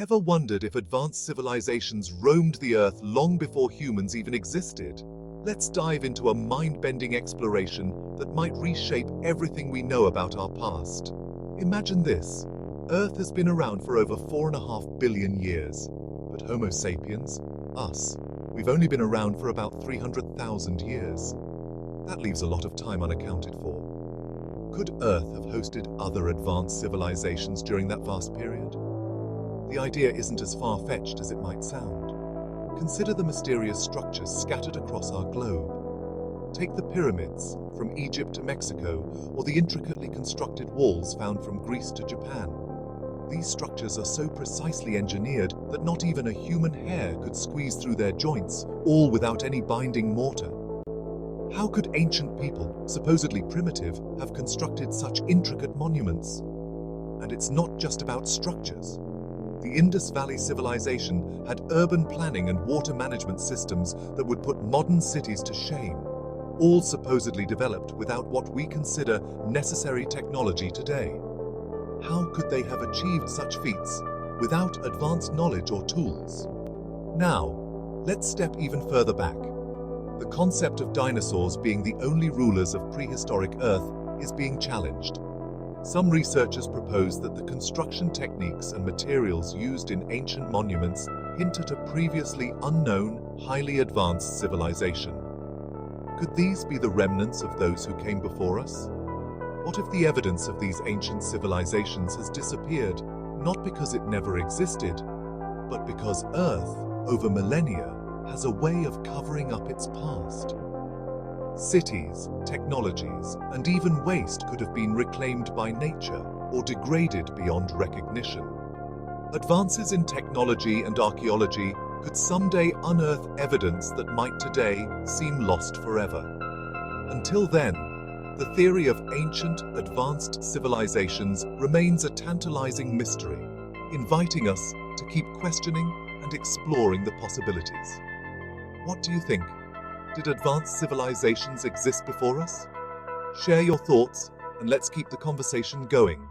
Ever wondered if advanced civilizations roamed the Earth long before humans even existed? Let's dive into a mind-bending exploration that might reshape everything we know about our past. Imagine this. Earth has been around for over 4.5 billion years. But Homo sapiens, us, we've only been around for about 300,000 years. That leaves a lot of time unaccounted for. Could Earth have hosted other advanced civilizations during that vast period? The idea isn't as far-fetched as it might sound. Consider the mysterious structures scattered across our globe. Take the pyramids from Egypt to Mexico, or the intricately constructed walls found from Greece to Japan. These structures are so precisely engineered that not even a human hair could squeeze through their joints, all without any binding mortar. How could ancient people, supposedly primitive, have constructed such intricate monuments? And it's not just about structures. The Indus Valley civilization had urban planning and water management systems that would put modern cities to shame, all supposedly developed without what we consider necessary technology today. How could they have achieved such feats without advanced knowledge or tools? Now, let's step even further back. The concept of dinosaurs being the only rulers of prehistoric Earth is being challenged. Some researchers propose that the construction techniques and materials used in ancient monuments hint at a previously unknown, highly advanced civilization. Could these be the remnants of those who came before us? What if the evidence of these ancient civilizations has disappeared, not because it never existed, but because Earth, over millennia, has a way of covering up its past? Cities, technologies, and even waste could have been reclaimed by nature or degraded beyond recognition. Advances in technology and archaeology could someday unearth evidence that might today seem lost forever. Until then, the theory of ancient, advanced civilizations remains a tantalizing mystery, inviting us to keep questioning and exploring the possibilities. What do you think? Did advanced civilizations exist before us? Share your thoughts and let's keep the conversation going.